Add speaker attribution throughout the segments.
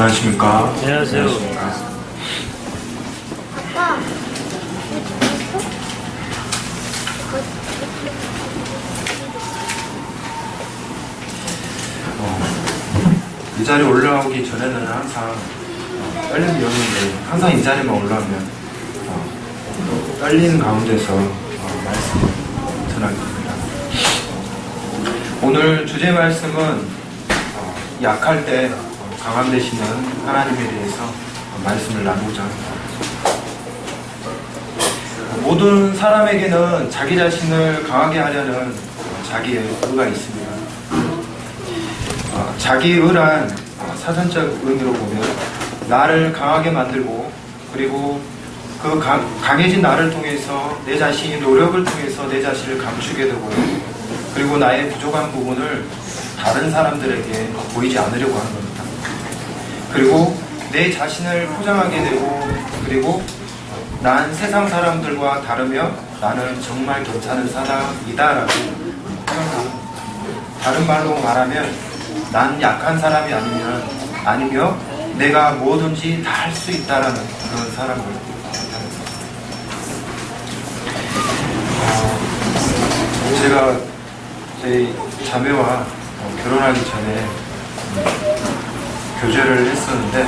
Speaker 1: 안녕하십니까.
Speaker 2: 안녕하세요.
Speaker 1: 이 자리에 올라오기 전에는 항상 떨림이 없는데 항상 이 자리만 올라오면 떨리는 가운데서 말씀을 전하게 됩니다. 오늘 주제 말씀은 약할 때 강함 되시는 하나님에 대해서 말씀을 나누고자 합니다. 모든 사람에게는 자기 자신을 강하게 하려는 자기의 의가 있습니다. 자기의란 사전적 의미로 보면 나를 강하게 만들고, 그리고 그 강해진 나를 통해서 내 자신이 노력을 통해서 내 자신을 감추게 되고, 그리고 나의 부족한 부분을 다른 사람들에게 보이지 않으려고 하는 겁니다. 그리고 내 자신을 포장하게 되고, 그리고 난 세상 사람들과 다르며 나는 정말 괜찮은 사람이다라고 생각합니다. 다른 말로 말하면 난 약한 사람이 아니며 내가 뭐든지 다 할 수 있다라는 그런 사람을 제가 제 자매와 결혼하기 전에 교제를 했었는데,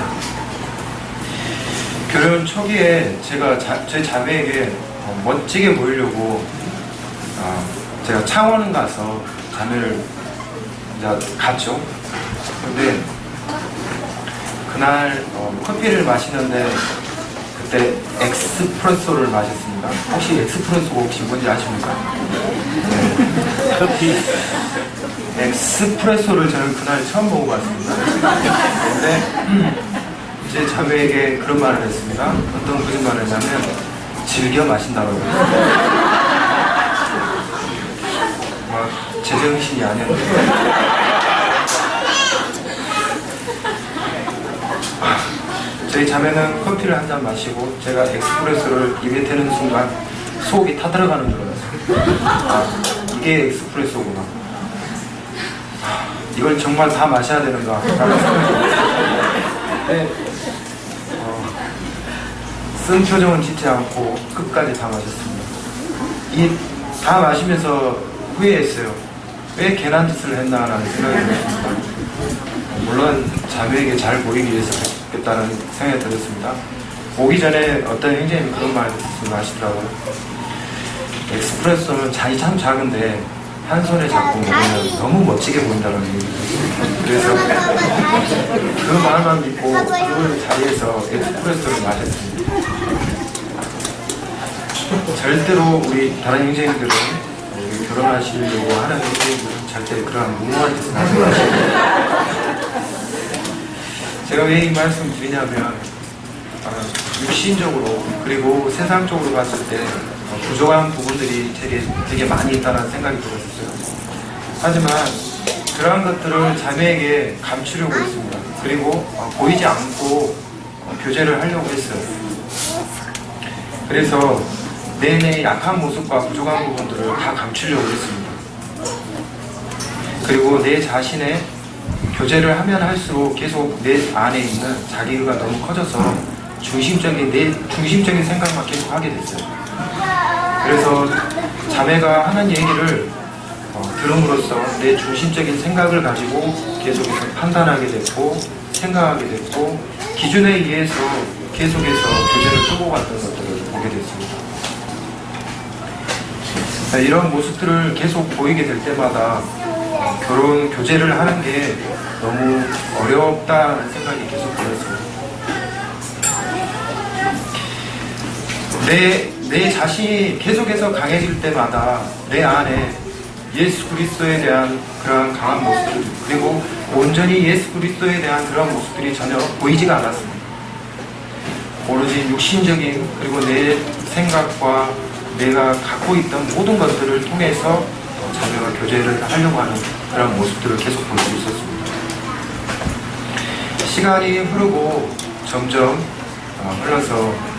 Speaker 1: 결혼 초기에 제가 제 자매에게 멋지게 보이려고 제가 창원 가서 자매를 갔죠. 근데 그날 커피를 마시는데 그때 엑스프레소를 마셨습니다. 혹시 엑스프레소가 혹시 뭔지 아십니까? 네.
Speaker 2: 커피.
Speaker 1: 엑스프레소를 저는 그날 처음 먹어봤습니다. 근데 제 자매에게 그런 말을 했습니다. 어떤 거짓말을 했냐면 즐겨 마신다고 했어요. 막 제정신이 아니었는데 저희 자매는 커피를 한 잔 마시고 제가 엑스프레소를 입에 대는 순간 속이 타들어가는 줄 알았어요. 이게 엑스프레소구나. 이걸 정말 다 마셔야 되는가 라는 생각이 들었어요. 쓴 표정은 짓지 않고 끝까지 다 마셨습니다. 이 다 마시면서 후회했어요. 왜 괜한 짓을 했나라는 생각이 들었습니다. 물론 자매에게 잘 보이기 위해서 했겠다는 생각이 들었습니다. 오기 전에 어떤 형제님이 그런 말씀을 하시더라고요. 엑스프레소는 잔이 참 작은데 한 손에 잡고 먹으면 너무 멋지게 보인다는 얘기를 했습니다. 그래서 그 말만 믿고 그 자리에서 엑스프레소를 마셨습니다. 절대로 우리 다른 형제님들은 결혼하시려고 하는 형제님들은 절대 그런 무모한 짓은 하지 마시고, 제가 왜 이 말씀 드리냐면 육신적으로 그리고 세상적으로 봤을 때 부족한 부분들이 되게 많이 있다는 생각이 들었어요. 하지만 그러한 것들을 자매에게 감추려고 했습니다. 그리고 보이지 않고 교제를 하려고 했어요. 그래서 내 약한 모습과 부족한 부분들을 다 감추려고 했습니다. 그리고 내 자신의 교제를 하면 할수록 계속 내 안에 있는 자기가 너무 커져서 내 중심적인 생각만 계속 하게 됐어요. 그래서 자매가 하는 얘기를 들음으로써 내 중심적인 생각을 가지고 계속해서 판단하게 됐고, 생각하게 됐고, 기준에 의해서 계속해서 교제를 끌고 갔던 것들을 보게 됐습니다. 이런 모습들을 계속 보이게 될 때마다 결혼 교제를 하는 게 너무 어렵다는 생각이 계속 들었어요. 내 자신이 계속해서 강해질 때마다 내 안에 예수 그리스도에 대한 그러한 강한 모습들, 그리고 온전히 예수 그리스도에 대한 그런 모습들이 전혀 보이지가 않았습니다. 오로지 육신적인, 그리고 내 생각과 내가 갖고 있던 모든 것들을 통해서 자매와 교제를 하려고 하는 그런 모습들을 계속 볼 수 있었습니다. 시간이 흐르고 점점 흘러서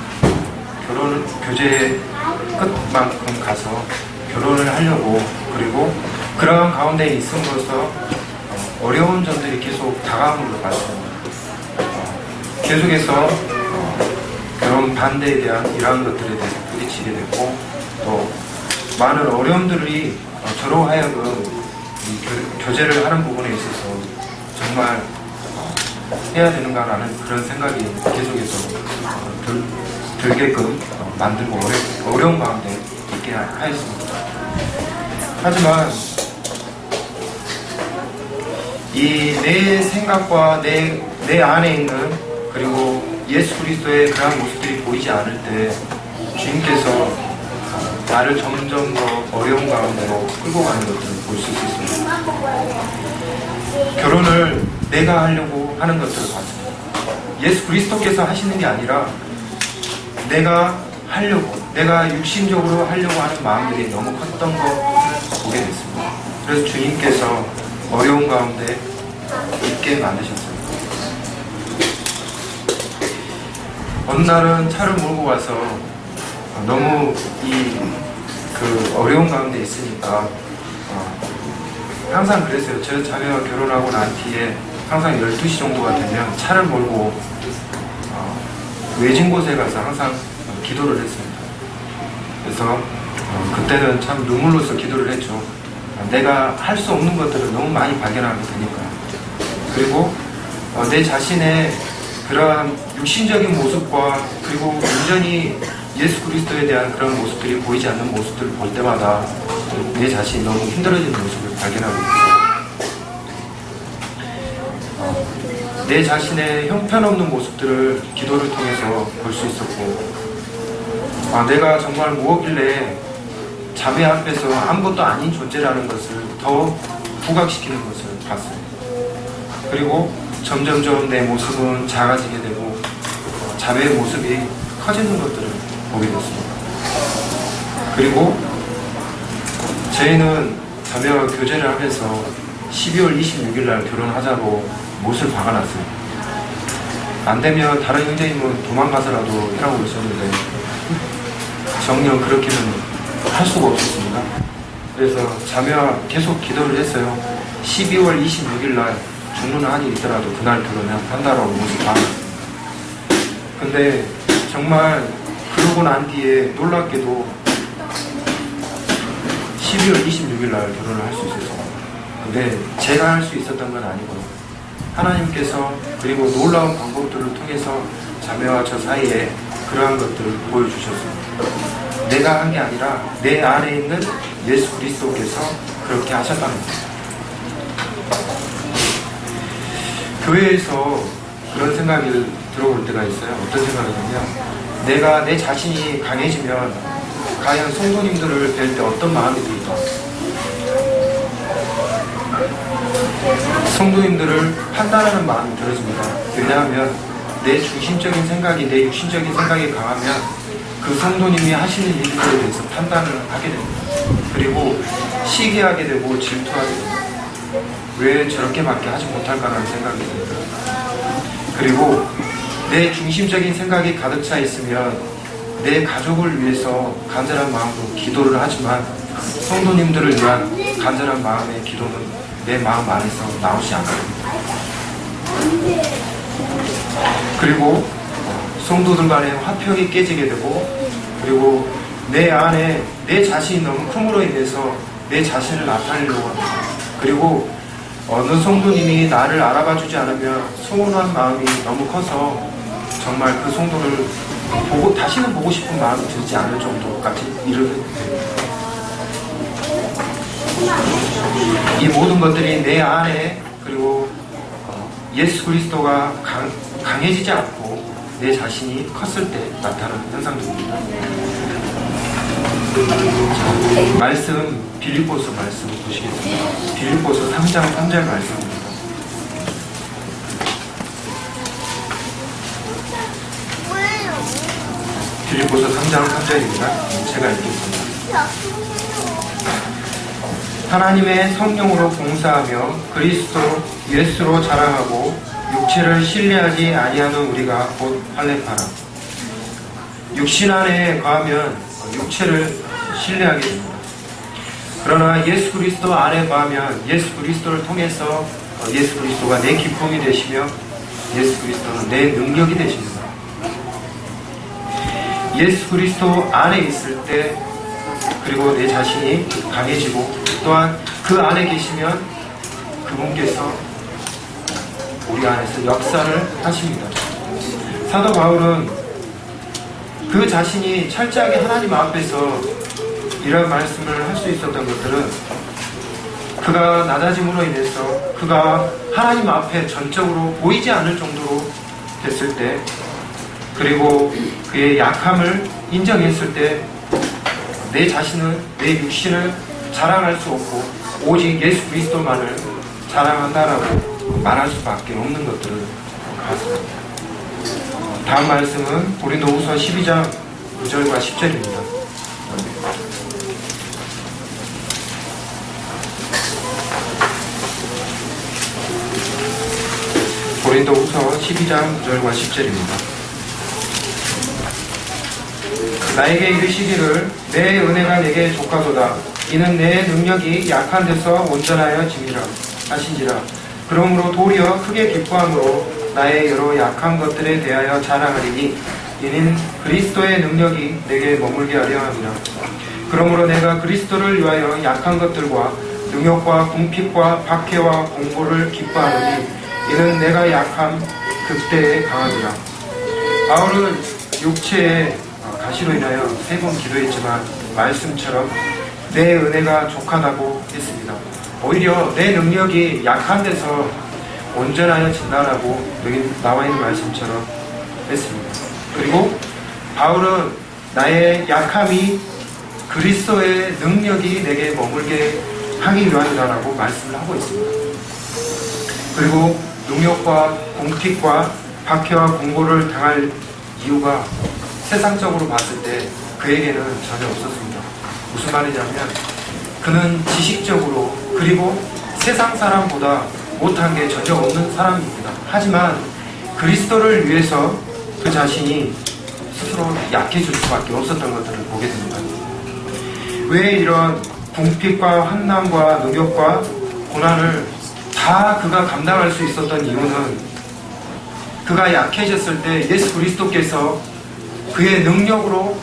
Speaker 1: 교제 끝만큼 가서 결혼을 하려고, 그리고 그러한 가운데 있음으로써 어려운 점들이 계속 다가오는 것 같습니다. 계속해서 결혼 반대에 대한 이러한 것들에 대해서 부딪히게 됐고, 또 많은 어려움들이 저로 하여금 이 교제를 하는 부분에 있어서 정말 해야 되는가라는 그런 생각이 계속해서 들게끔 만들고 어려운 가운데 있게 하였습니다. 하지만 이 내 생각과 내 안에 있는, 그리고 예수 그리스도의 그러한 모습들이 보이지 않을 때 주님께서 나를 점점 더 어려운 가운데로 끌고 가는 것들을 볼 수 있습니다. 결혼을 내가 하려고 하는 것들을 봤습니다. 예수 그리스도께서 하시는 게 아니라 내가 하려고, 내가 육신적으로 하려고 하는 마음들이 너무 컸던 것을 보게 됐습니다. 그래서 주님께서 어려운 가운데 있게 만드셨어요. 어느 날은 차를 몰고 와서 너무 그 어려운 가운데 있으니까 항상 그랬어요. 제 자매와 결혼하고 난 뒤에 항상 12시 정도가 되면 차를 몰고 외진 곳에 가서 항상 기도를 했습니다. 그래서 그때는 참 눈물로써 기도를 했죠. 내가 할 수 없는 것들을 너무 많이 발견하게 되니까. 그리고 내 자신의 그러한 육신적인 모습과, 그리고 온전히 예수 그리스도에 대한 그런 모습들이 보이지 않는 모습들을 볼 때마다 내 자신이 너무 힘들어지는 모습을 발견하고 있어요. 내 자신의 형편없는 모습들을 기도를 통해서 볼 수 있었고, 내가 정말 무엇길래 자매 앞에서 아무것도 아닌 존재라는 것을 더 부각시키는 것을 봤어요. 그리고 점점점 내 모습은 작아지게 되고 자매의 모습이 커지는 것들을 보게 됐습니다. 그리고 저희는 자매와 교제를 하면서 12월 26일 날 결혼하자고 못을 박아놨어요. 안 되면 다른 형제님은 도망가서라도 이라고 있었는데 정녕 그렇게는 할 수가 없었습니다. 그래서 자매와 계속 기도를 했어요. 12월 26일 날 죽는 한이 있더라도 그날 결혼한다라고 못을 박아놨습니다. 근데 정말 그러고 난 뒤에 놀랍게도 12월 26일 날 결혼을 할 수 있었어요. 근데 제가 할 수 있었던 건 아니고 하나님께서, 그리고 놀라운 방법들을 통해서 자매와 저 사이에 그러한 것들을 보여주셨습니다. 내가 한 게 아니라 내 안에 있는 예수 그리스도께서 그렇게 하셨다는 겁니다. 교회에서 그런 생각이 들어올 때가 있어요. 어떤 생각이냐면, 내가 내 자신이 강해지면 과연 성도님들을 뵐 때 어떤 마음이 들까? 성도님들을 판단하는 마음이 들어집니다. 왜냐하면 내 중심적인 생각이, 내 육신적인 생각이 강하면 그 성도님이 하시는 일들에 대해서 판단을 하게 됩니다. 그리고 시기하게 되고 질투하게 됩니다. 왜 저렇게밖에 하지 못할까라는 생각이 듭니다. 그리고 내 중심적인 생각이 가득 차 있으면 내 가족을 위해서 간절한 마음으로 기도를 하지만 성도님들을 위한 간절한 마음의 기도는 내 마음 안에서 나오지 않습니다. 그리고 성도들 간의 화평이 깨지게 되고, 그리고 내 안에 내 자신이 너무 큼으로 인해서 내 자신을 나타내려고 합니다. 그리고 어느 성도님이 나를 알아봐 주지 않으면 서운한 마음이 너무 커서 정말 그 성도를 다시는 보고 싶은 마음이 들지 않을 정도까지 이르게 됩니다. 이 모든 것들이 내 안에, 그리고 예수 그리스도가 강해지지 않고 내 자신이 컸을 때 나타나는 현상들입니다. 말씀, 빌립보서 말씀 보시겠습니다. 빌립보서 3장 3절 말씀입니다. 빌립보서 3장 3절입니다. 제가 읽겠습니다. 하나님의 성령으로 봉사하며 그리스도 예수로 자랑하고 육체를 신뢰하지 아니하는 우리가 곧 할례파라. 육신 안에 거하면 육체를 신뢰하게 됩니다. 그러나 예수 그리스도 안에 거하면 예수 그리스도를 통해서 예수 그리스도가 내 기쁨이 되시며 예수 그리스도는 내 능력이 되십니다. 예수 그리스도 안에 있을 때, 그리고 내 자신이 강해지고, 또한 그 안에 계시면 그분께서 우리 안에서 역사를 하십니다. 사도 바울은 그 자신이 철저하게 하나님 앞에서 이런 말씀을 할 수 있었던 것들은, 그가 낮아짐으로 인해서 그가 하나님 앞에 전적으로 보이지 않을 정도로 됐을 때, 그리고 그의 약함을 인정했을 때, 내 자신은, 내 육신을 자랑할 수 없고 오직 예수 그리스도만을 자랑한다라고 말할 수밖에 없는 것들을 가졌습니다. 다음 말씀은 고린도후서 12장 9절과 10절입니다. 고린도후서 12장 9절과 10절입니다. 나에게 이르시기를 내 은혜가 내게 족하도다. 이는 내 능력이 약한 데서 온전하여 짐이라 하신지라. 그러므로 도리어 크게 기뻐함으로 나의 여러 약한 것들에 대하여 자랑하리니 이는 그리스도의 능력이 내게 머물게 하려 함이라. 그러므로 내가 그리스도를 위하여 약한 것들과 능욕과 궁핍과 박해와 공고를 기뻐하노니 이는 내가 약함 그때에 강함이라. 바울은 육체의 가시로 인하여 3번 기도했지만 말씀처럼 내 은혜가 족하다고 했습니다. 오히려 내 능력이 약한 데서 온전하여 진다라고 여기 나와 있는 말씀처럼 했습니다. 그리고 바울은 나의 약함이 그리스도의 능력이 내게 머물게 하기 위함이라고 말씀을 하고 있습니다. 그리고 능욕과 공핍과 박해와 공고를 당할 이유가 세상적으로 봤을 때 그에게는 전혀 없었습니다. 무슨 말이냐면 그는 지식적으로 그리고 세상 사람보다 못한 게 전혀 없는 사람입니다. 하지만 그리스도를 위해서 그 자신이 스스로 약해질 수밖에 없었던 것들을 보게 됩니다. 왜 이런 궁핍과 환난과 능욕과 고난을 다 그가 감당할 수 있었던 이유는 그가 약해졌을 때 예수 그리스도께서 그의 능력으로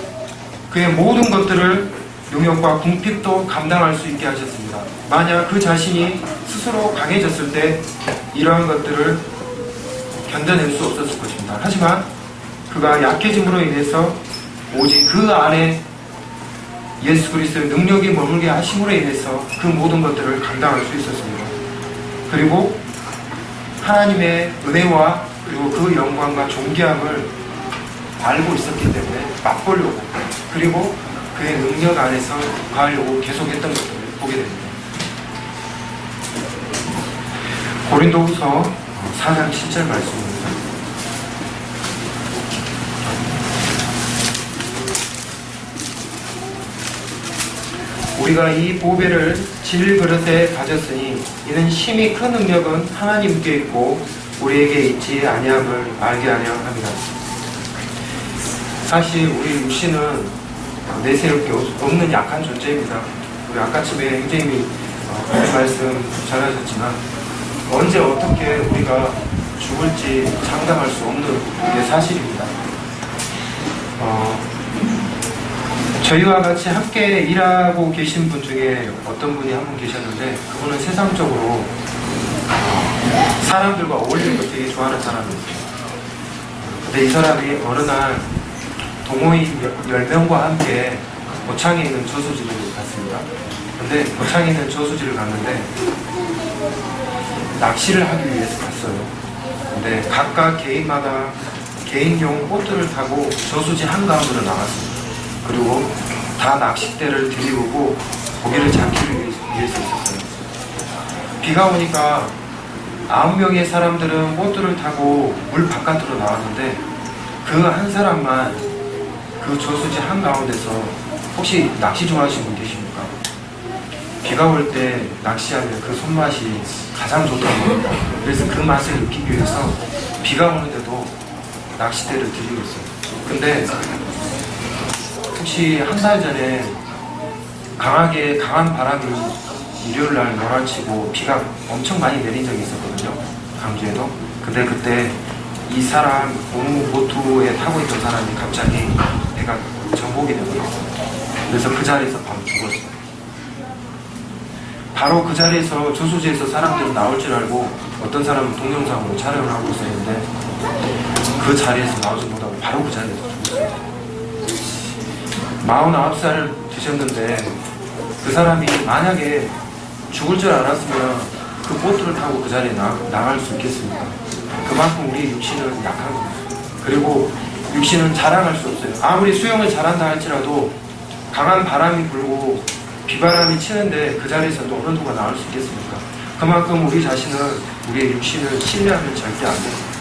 Speaker 1: 그의 모든 것들을 능력과 궁핍도 감당할 수 있게 하셨습니다. 만약 그 자신이 스스로 강해졌을 때 이러한 것들을 견뎌낼 수 없었을 것입니다. 하지만 그가 약해짐으로 인해서 오직 그 안에 예수 그리스도의 능력이 머물게 하심으로 인해서 그 모든 것들을 감당할 수 있었습니다. 그리고 하나님의 은혜와 그리고 그 영광과 존귀함을 알고 있었기 때문에 맛보려고 그리고 그의 능력 안에서 가려고 계속했던 것들을 보게 됩니다. 고린도후서 4장 7절 말씀입니다. 우리가 이 보배를 질 그릇에 가졌으니 이는 심히 큰 능력은 하나님께 있고 우리에게 있지 아니함을 알게 하려 합니다. 사실 우리 육신은 내세울 게 없는 약한 존재입니다. 우리 아까쯤에 형제님이 말씀 잘하셨지만 언제 어떻게 우리가 죽을지 장담할 수 없는 게 사실입니다. 저희와 같이 함께 일하고 계신 분 중에 어떤 분이 한 분 계셨는데 그분은 세상적으로 사람들과 어울리는 걸 되게 좋아하는 사람이었어요. 근데 이 사람이 어느 날 동호인 10명과 함께 고창에 있는 저수지를 갔습니다. 근데 고창에 있는 저수지를 갔는데 낚시를 하기 위해서 갔어요. 근데 각각 개인마다 개인용 보트를 타고 저수지 한가운데로 나갔습니다. 그리고 다 낚싯대를 들이우고 고기를 잡기를 위해서 있었어요. 비가 오니까 9명의 사람들은 보트를 타고 물 바깥으로 나왔는데 그 한 사람만 그 저수지 한가운데서 혹시 낚시 좋아하시는 분 계십니까? 비가 올 때 낚시하면 그 손맛이 가장 좋다고 합니다. 그래서 그 맛을 느끼기 위해서 비가 오는데도 낚싯대를 들이고 있어요. 근데 혹시 한 달 전에 강한 바람이 일요일날 몰아치고 비가 엄청 많이 내린 적이 있었거든요. 강주에도. 근데 그때 이 사람 보트에 타고 있던 사람이 갑자기 배가 정복이 된 거예요. 그래서 그 자리에서 바로 죽었어요. 바로 그 자리에서 조수지에서 사람들이 나올 줄 알고 어떤 사람은 동영상으로 촬영을 하고 있었는데 그 자리에서 나오지 못하고 바로 그 자리에서 죽었어요. 49살을 드셨는데 그 사람이 만약에 죽을 줄 알았으면 그 보트를 타고 그 자리에 나갈 수 있겠습니까? 그만큼 우리의 육신은 약한 겁니다. 그리고 육신은 자랑할 수 없어요. 아무리 수영을 잘한다 할지라도 강한 바람이 불고 비바람이 치는데 그 자리에서 또 어느 누가 나올 수 있겠습니까? 그만큼 우리 자신은 우리의 육신을 신뢰하면 절대 안 됩니다.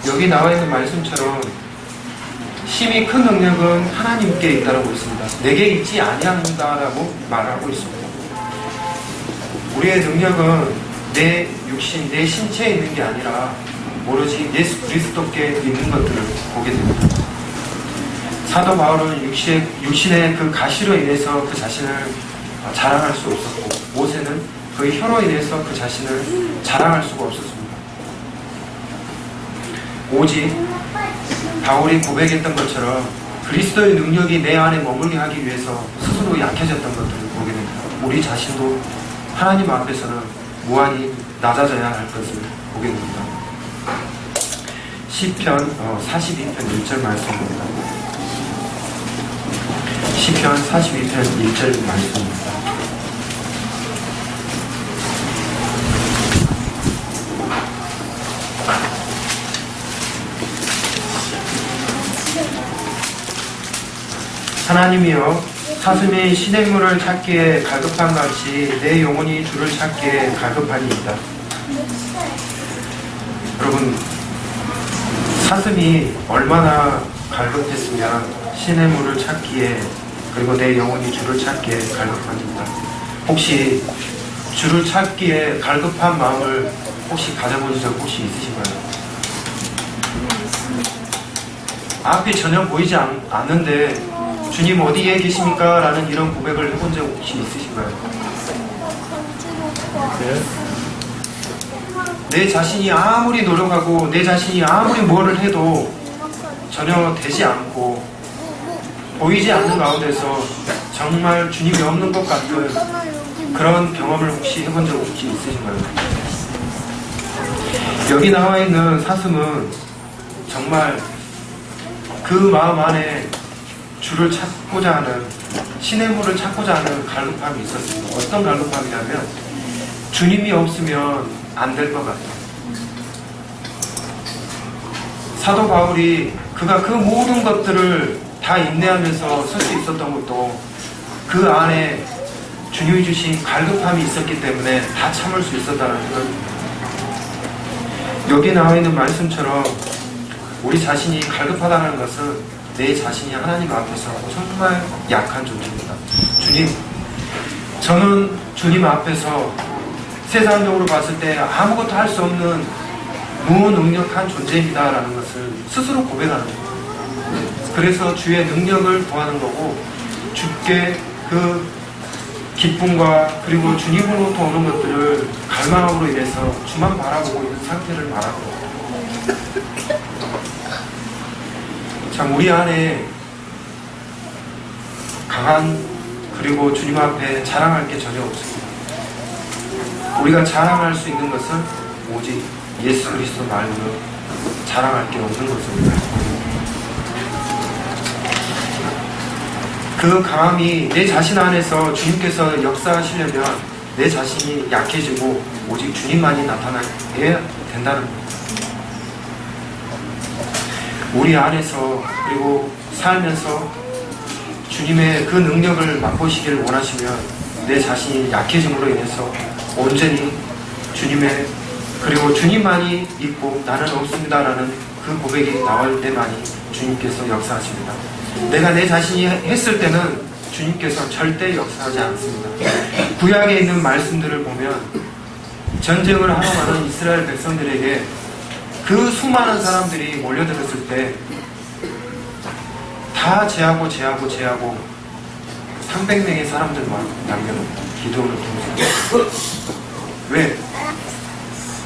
Speaker 1: 여기 나와 있는 말씀처럼 심히 큰 능력은 하나님께 있다라고 있습니다. 내게 있지 아니한다라고 말하고 있습니다. 우리의 능력은 내 육신, 내 신체에 있는 게 아니라 오로지 예수 그리스도께 있는 것들을 보게 됩니다. 사도 바울은 육신의 그 가시로 인해서 그 자신을 자랑할 수 없었고, 모세는 그 혀로 인해서 그 자신을 자랑할 수가 없었습니다. 오직 바울이 고백했던 것처럼 그리스도의 능력이 내 안에 머물게 하기 위해서 스스로 약해졌던 것들을 보게 됩니다. 우리 자신도 하나님 앞에서는 무한히 낮아져야 할 것을 보게 됩니다. 시편 42편 1절 말씀입니다. 시편 42편 1절 말씀입니다. 하나님이여, 사슴이 시냇물을 찾기에 갈급한 같이 내 영혼이 주를 찾기에 갈급하니이다. 여러분, 사슴이 얼마나 갈급했으면 시냇물을 찾기에, 그리고 내 영혼이 주를 찾기에 갈급하니이다. 혹시 주를 찾기에 갈급한 마음을 혹시 가져본 적 혹시 있으신가요? 앞이 전혀 보이지 않는데 주님 어디에 계십니까? 라는 이런 고백을 해본 적 혹시 있으신가요? 내 자신이 아무리 노력하고 내 자신이 아무리 뭐를 해도 전혀 되지 않고 보이지 않는 가운데서 정말 주님이 없는 것 같은 그런 경험을 혹시 해본 적 혹시 있으신가요? 여기 나와 있는 사슴은 정말 그 마음 안에 주를 찾고자 하는, 시냇물을 찾고자 하는 갈급함이 있었습니다. 어떤 갈급함이냐면 주님이 없으면 안 될 것 같아요. 사도 바울이 그가 그 모든 것들을 다 인내하면서 설 수 있었던 것도 그 안에 주님이 주신 갈급함이 있었기 때문에 다 참을 수 있었다는 것입니다. 여기 나와 있는 말씀처럼 우리 자신이 갈급하다는 것은 내 자신이 하나님 앞에서 정말 약한 존재입니다. 주님, 저는 주님 앞에서 세상적으로 봤을 때 아무것도 할 수 없는 무능력한 존재입니다 라는 것을 스스로 고백하는 거예요. 그래서 주의 능력을 구하는 거고, 주께 그 기쁨과 그리고 주님으로부터 오는 것들을 갈망함으로 인해서 주만 바라보고 있는 상태를 말하는 거예요. 참, 우리 안에 강한, 그리고 주님 앞에 자랑할 게 전혀 없습니다. 우리가 자랑할 수 있는 것은 오직 예수 그리스도 말고는 자랑할 게 없는 것입니다. 그 강함이 내 자신 안에서 주님께서 역사하시려면 내 자신이 약해지고 오직 주님만이 나타나야 된다는 겁니다. 우리 안에서 그리고 살면서 주님의 그 능력을 맛보시기를 원하시면 내 자신이 약해짐으로 인해서 온전히 주님의, 그리고 주님만이 있고 나는 없습니다라는 그 고백이 나올 때만이 주님께서 역사하십니다. 내가 내 자신이 했을 때는 주님께서 절대 역사하지 않습니다. 구약에 있는 말씀들을 보면 전쟁을 하러 가는 이스라엘 백성들에게 그 수많은 사람들이 몰려들었을 때 다 제하고 300명의 사람들만 남겨놓고 기도를 통해서. 왜?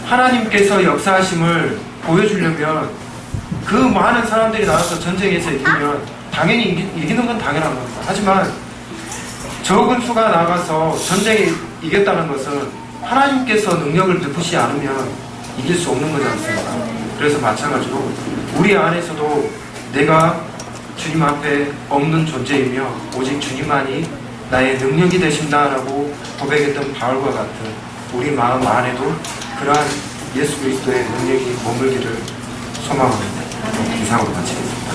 Speaker 1: 하나님께서 역사하심을 보여주려면 그 많은 사람들이 나와서 전쟁에서 이기면 당연히 이기는 건 당연한 겁니다. 하지만 적은 수가 나가서 전쟁에 이겼다는 것은 하나님께서 능력을 베푸지 않으면 이길 수 없는 거지 않습니까? 그래서 마찬가지로 우리 안에서도 내가 주님 앞에 없는 존재이며 오직 주님만이 나의 능력이 되신다라고 고백했던 바울과 같은 우리 마음 안에도 그러한 예수 그리스도의 능력이 머물기를 소망합니다. 이상으로 마치겠습니다.